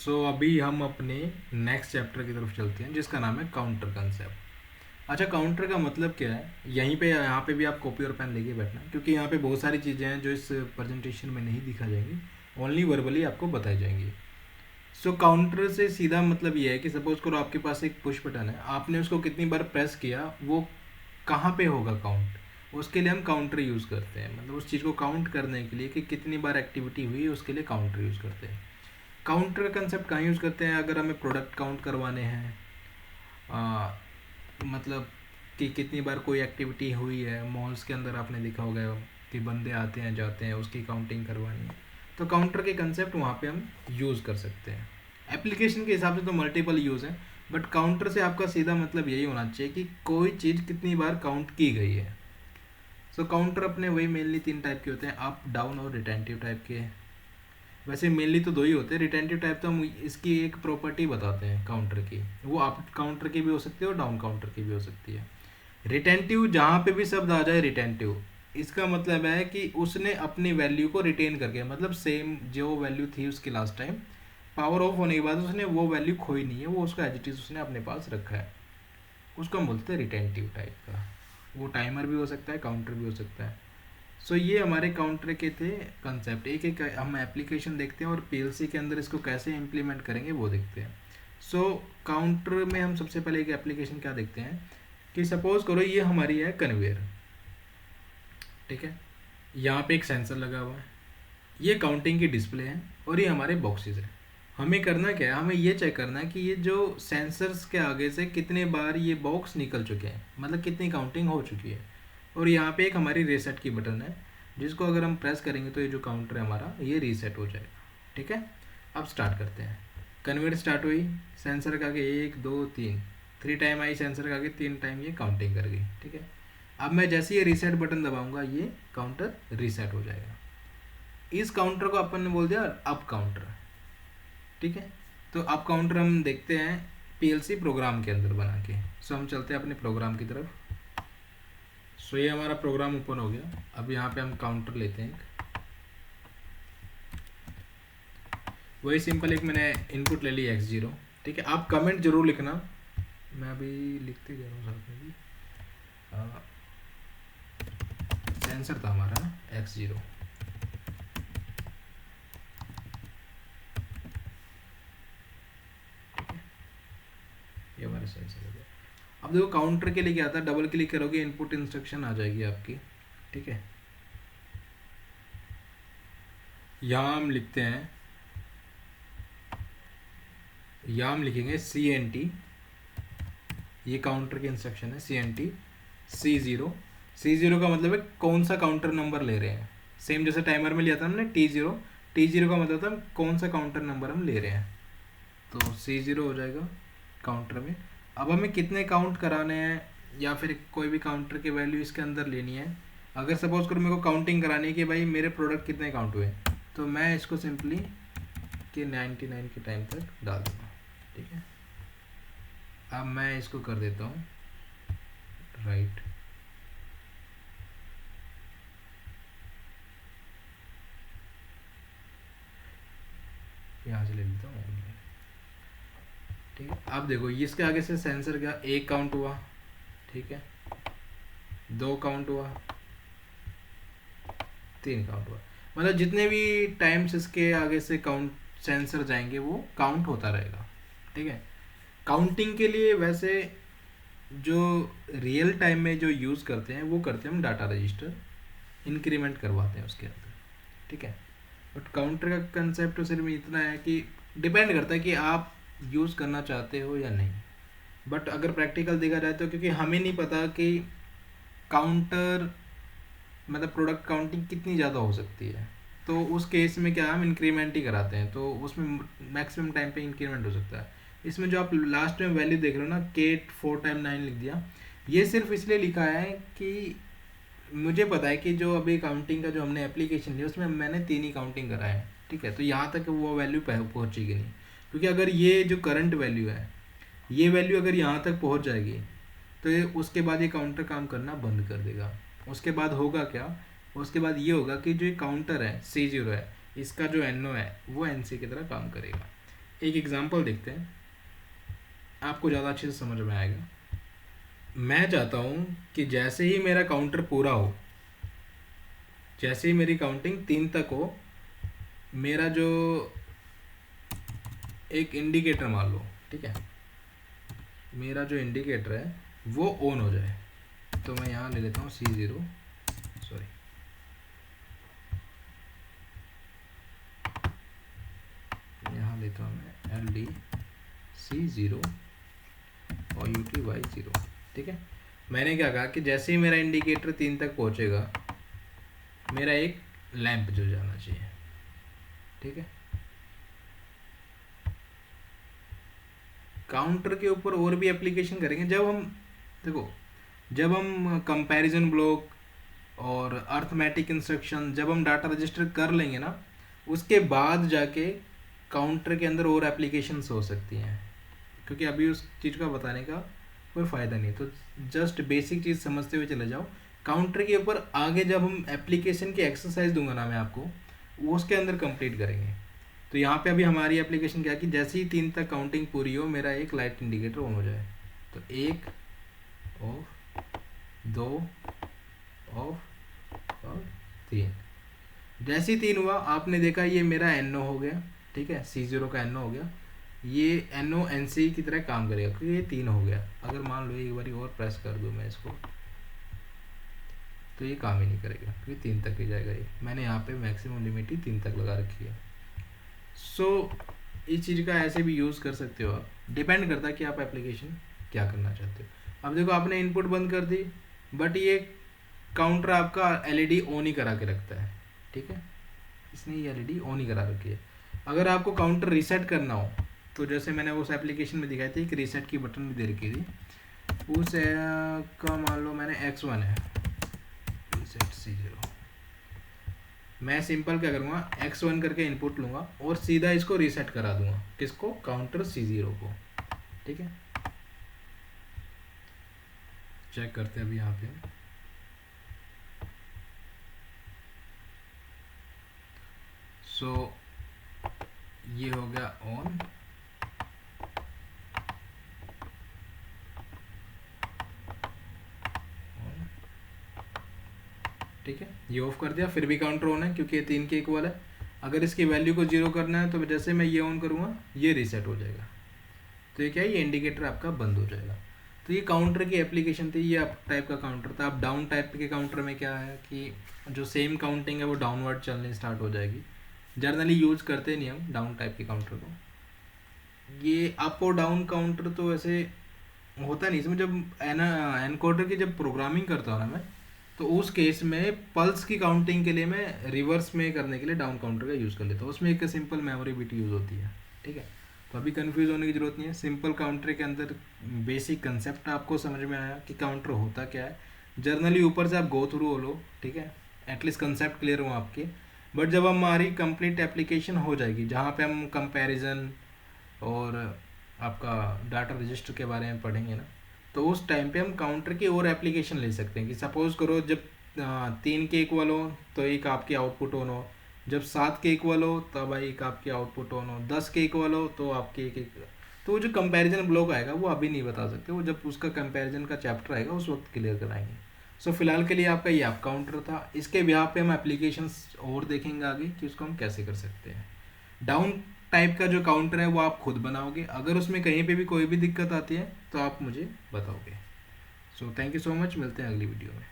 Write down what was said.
सो अभी हम अपने नेक्स्ट चैप्टर की तरफ चलते हैं जिसका नाम है काउंटर कंसेप्ट। अच्छा, काउंटर का मतलब क्या है? यहाँ पे भी आप कॉपी और पेन लेके बैठना, क्योंकि यहाँ पे बहुत सारी चीज़ें हैं जो इस प्रेजेंटेशन में नहीं दिखा जाएंगी, ओनली वर्बली आपको बताई जाएंगी। सो काउंटर से सीधा मतलब ये है कि सपोज करो आपके पास एक पुश बटन है, आपने उसको कितनी बार प्रेस किया, वो कहाँ पे होगा काउंट, उसके लिए हम काउंटर यूज़ करते हैं। मतलब उस चीज़ को काउंट करने के लिए कि कितनी बार एक्टिविटी हुई, उसके लिए काउंटर यूज़ करते हैं। काउंटर का कंसेप्ट कहाँ यूज़ करते हैं? अगर हमें प्रोडक्ट काउंट करवाने हैं, मतलब कि कितनी बार कोई एक्टिविटी हुई है, मॉल्स के अंदर आपने देखा होगा कि बंदे आते हैं जाते हैं, उसकी काउंटिंग करवानी है, तो काउंटर के कंसेप्ट वहाँ पे हम यूज़ कर सकते हैं। एप्लीकेशन के हिसाब से तो मल्टीपल यूज़ है, बट काउंटर से आपका सीधा मतलब यही होना चाहिए कि कोई चीज़ कितनी बार काउंट की गई है। सो काउंटर अपने वही मेनली 3 टाइप के होते हैं, अप डाउन और रिटेंटिव टाइप के। वैसे मेनली तो 2 ही होते हैं। रिटेंटिव टाइप तो हम इसकी एक प्रॉपर्टी बताते हैं काउंटर की, वो अप काउंटर की भी हो सकती है और डाउन काउंटर की भी हो सकती है। रिटेंटिव, जहाँ पे भी शब्द आ जाए रिटेंटिव, इसका मतलब है कि उसने अपनी वैल्यू को रिटेन करके, मतलब सेम जो वैल्यू थी उसकी लास्ट टाइम, पावर ऑफ होने के बाद उसने वो वैल्यू खोई नहीं है, वो उसका एज इट इज उसने अपने पास रखा है, उसको हम बोलते हैं रिटेंटिव टाइप का। वो टाइमर भी हो सकता है, काउंटर भी हो सकता है। सो ये हमारे काउंटर के थे कंसेप्ट। एक एक हम एप्लीकेशन देखते हैं और पीएलसी के अंदर इसको कैसे इम्प्लीमेंट करेंगे वो देखते हैं। सो काउंटर में हम सबसे पहले एक एप्लीकेशन क्या देखते हैं कि सपोज करो ये हमारी है कन्वेयर, ठीक है, यहाँ पे एक सेंसर लगा हुआ है, ये काउंटिंग की डिस्प्ले है और ये हमारे बॉक्सेस है। हमें करना क्या है, हमें ये चेक करना है कि ये जो सेंसर्स के आगे से कितने बार ये बॉक्स निकल चुके हैं, मतलब कितनी काउंटिंग हो चुकी है। और यहाँ पे एक हमारी रीसेट की बटन है, जिसको अगर हम प्रेस करेंगे तो ये जो काउंटर है हमारा ये रीसेट हो जाएगा। ठीक है, अब स्टार्ट करते हैं। कन्वेयर स्टार्ट हुई, सेंसर के आगे 1 2 3, 3 टाइम आई, सेंसर के आगे 3 टाइम ये काउंटिंग कर गई। ठीक है, अब मैं जैसे ये रीसेट बटन दबाऊंगा ये काउंटर रीसेट हो जाएगा। इस काउंटर को अपन ने बोल दिया अप काउंटर। ठीक है, तो अप काउंटर हम देखते हैं पीएलसी प्रोग्राम के अंदर बना के। सो हम चलते हैं अपने प्रोग्राम की तरफ। सो ये हमारा प्रोग्राम ओपन हो गया। अब यहाँ पे हम काउंटर लेते हैं, वही सिंपल एक मैंने इनपुट ले ली x0। ठीक है, आप कमेंट जरूर लिखना, मैं अभी लिखते जा रहा हूँ साथ में भी। सेंसर था हमारा ना x0, ये हमारा सेंसर हो गया। अब देखो काउंटर के लिए क्या आता है, डबल क्लिक करोगे इनपुट इंस्ट्रक्शन आ जाएगी आपकी। ठीक है, यहाँ हम लिखते हैं, यहाँ हम लिखेंगे CNT, ये काउंटर की इंस्ट्रक्शन है CNT C0। C0 का मतलब है कौन सा काउंटर नंबर ले रहे हैं, सेम जैसे टाइमर में लिया था हमने T0। T0 का मतलब था कौन सा काउंटर नंबर हम ले रहे हैं, तो C0 हो जाएगा काउंटर में। अब हमें कितने काउंट कराने हैं या फिर कोई भी काउंटर की वैल्यू इसके अंदर लेनी है। अगर सपोज करो मेरे को काउंटिंग करानी है कि भाई मेरे प्रोडक्ट कितने काउंट हुए, तो मैं इसको सिंपली कि 99 के टाइम तक डाल दूँगा। ठीक है, अब मैं इसको कर देता हूँ राइट। यहाँ से ले लेता हूँ। ठीक है, अब देखो इसके आगे से सेंसर का 1 काउंट हुआ, ठीक है, 2 काउंट हुआ, 3 काउंट हुआ, मतलब जितने भी टाइम्स इसके आगे से काउंट सेंसर जाएंगे वो काउंट होता रहेगा। ठीक है, काउंटिंग के लिए वैसे जो रियल टाइम में जो यूज़ करते हैं वो करते हैं हम डाटा रजिस्टर, इंक्रीमेंट करवाते हैं उसके अंदर। ठीक है, बट काउंटर का कंसेप्ट तो सिर्फ इतना है कि डिपेंड करता है कि आप यूज़ करना चाहते हो या नहीं। बट अगर प्रैक्टिकल देखा जाए तो क्योंकि हमें नहीं पता कि काउंटर मतलब प्रोडक्ट काउंटिंग कितनी ज़्यादा हो सकती है, तो उस केस में क्या हम इंक्रीमेंट ही कराते हैं, तो उसमें मैक्सिमम टाइम पे इंक्रीमेंट हो सकता है। इसमें जो आप लास्ट में वैल्यू देख रहे हो ना, केट 4 टाइम 9 लिख दिया, ये सिर्फ इसलिए लिखा है कि मुझे पता है कि जो अभी काउंटिंग का जो हमने एप्लीकेशन लिया उसमें मैंने 3 ही काउंटिंग करा है। ठीक है, तो यहाँ तक वो वैल्यू पहुँचेगी नहीं, क्योंकि अगर ये जो करंट वैल्यू है, ये वैल्यू अगर यहाँ तक पहुँच जाएगी तो उसके बाद ये काउंटर काम करना बंद कर देगा। उसके बाद होगा क्या, उसके बाद ये होगा कि जो काउंटर है C0 है, इसका जो NO है वो NC की तरह काम करेगा। एक एग्जांपल देखते हैं, आपको ज़्यादा अच्छे से समझ में आएगा। मैं चाहता हूँ कि जैसे ही मेरा काउंटर पूरा हो, जैसे ही मेरी काउंटिंग 3 तक हो, मेरा जो एक इंडिकेटर मान लो, ठीक है, मेरा जो इंडिकेटर है वो ऑन हो जाए। तो मैं यहाँ ले लेता हूँ C0, सॉरी, यहाँ लेता हूँ मैं LD C0 और UTY0, ठीक है। मैंने क्या कहा कि जैसे ही मेरा इंडिकेटर 3 तक पहुँचेगा, मेरा एक लैंप जल जाना चाहिए, ठीक है। काउंटर के ऊपर और भी एप्लीकेशन करेंगे जब हम, देखो, जब हम कंपैरिजन ब्लॉक और अर्थमेटिक इंस्ट्रक्शन जब हम डाटा रजिस्टर कर लेंगे ना, उसके बाद जाके काउंटर के अंदर और एप्लीकेशंस हो सकती हैं, क्योंकि अभी उस चीज़ का बताने का कोई फ़ायदा नहीं। तो जस्ट बेसिक चीज़ समझते हुए चले जाओ। काउंटर के ऊपर आगे जब हम एप्लीकेशन की एक्सरसाइज दूंगा ना मैं आपको, वो उसके अंदर कंप्लीट करेंगे। तो यहाँ पे अभी हमारी एप्लीकेशन क्या है कि जैसे ही 3 तक काउंटिंग पूरी हो, मेरा एक लाइट इंडिकेटर ऑन हो जाए। तो 1 ऑफ, 2 ऑफ और 3। जैसे ही 3 हुआ, आपने देखा ये मेरा NO हो गया, ठीक है, C0 का NO हो गया। ये NO NC की तरह काम करेगा क्योंकि ये 3 हो गया। अगर मान लो एक बार और प्रेस कर दूँ मैं इसको, तो ये काम ही नहीं करेगा क्योंकि 3 तक ही जाएगा। ये मैंने यहाँ पे मैक्सिमम लिमिट ही 3 तक लगा रखी है। सो इस चीज़ का ऐसे भी यूज़ कर सकते हो आप, डिपेंड करता है कि आप एप्लीकेशन क्या करना चाहते हो। अब देखो, आपने इनपुट बंद कर दी, बट ये काउंटर आपका LED ऑन ही करा के रखता है, ठीक है, इसने ये LED ऑन ही करा रखी है। अगर आपको काउंटर रीसेट करना हो, तो जैसे मैंने उस एप्लीकेशन में दिखाई थी कि रीसेट की बटन भी दे रखी थी, उस का मान लो मैंने X1 है, रीसेट C0। मैं सिंपल क्या करूँगा, X1 करके इनपुट लूँगा और सीधा इसको रीसेट करा दूंगा। किसको? काउंटर C0 को, ठीक है। चेक करते हैं अभी यहाँ पे। सो ये हो गया ऑन, ठीक है, ये ऑफ कर दिया, फिर भी काउंटर ऑन है क्योंकि ये 3 के इक्वल है। अगर इसकी वैल्यू को 0 करना है तो जैसे मैं ये ऑन करूँगा, ये रीसेट हो जाएगा। तो ये क्या है, ये इंडिकेटर आपका बंद हो जाएगा। तो ये काउंटर की एप्लीकेशन थी, ये अप टाइप का काउंटर था। अब डाउन टाइप के काउंटर में क्या है कि जो सेम काउंटिंग है वो डाउनवर्ड चलनी स्टार्ट हो जाएगी। जनरली यूज करते नहीं हम डाउन टाइप के काउंटर को। ये अप और डाउन काउंटर तो ऐसे होता नहीं इसमें। जब एनकोडर की जब प्रोग्रामिंग करता हूँ ना मैं, तो उस केस में पल्स की काउंटिंग के लिए मैं रिवर्स में करने के लिए डाउन काउंटर का यूज़ कर लेता हूँ। उसमें एक सिंपल मेमोरी बिट यूज़ होती है, ठीक है। तो अभी कंफ्यूज होने की ज़रूरत नहीं है। सिंपल काउंटर के अंदर बेसिक कंसेप्ट आपको समझ में आया कि काउंटर होता क्या है। जर्नली ऊपर से आप गो थ्रू हो लो, ठीक है, एटलीस्ट कंसेप्ट क्लियर हो आपके। बट जब हमारी कंप्लीट एप्लीकेशन हो जाएगी, जहाँ पे हम कंपैरिजन और आपका डाटा रजिस्टर के बारे में पढ़ेंगे ना, तो उस टाइम पे हम काउंटर की और एप्लीकेशन ले सकते हैं कि सपोज करो जब 3 के इक्वल हो तो एक आपकी आउटपुट ऑन हो, जब 7 के इक्वल हो तब एक आपकी आउटपुट ऑन हो, 10 के इक्वल हो तो आपके एक। तो वो जो कंपैरिजन ब्लॉक आएगा वो अभी नहीं बता सकते, वो जब उसका कंपैरिजन का चैप्टर आएगा उस वक्त क्लियर कराएंगे। सो फिलहाल के लिए आपका ये आप काउंटर था। इसके बिहार पे हम एप्लीकेशंस और देखेंगे आगे कि उसको हम कैसे कर सकते हैं। डाउन टाइप का जो काउंटर है वो आप खुद बनाओगे। अगर उसमें कहीं पे भी कोई भी दिक्कत आती है तो आप मुझे बताओगे। So thank you so much, मिलते हैं अगली वीडियो में।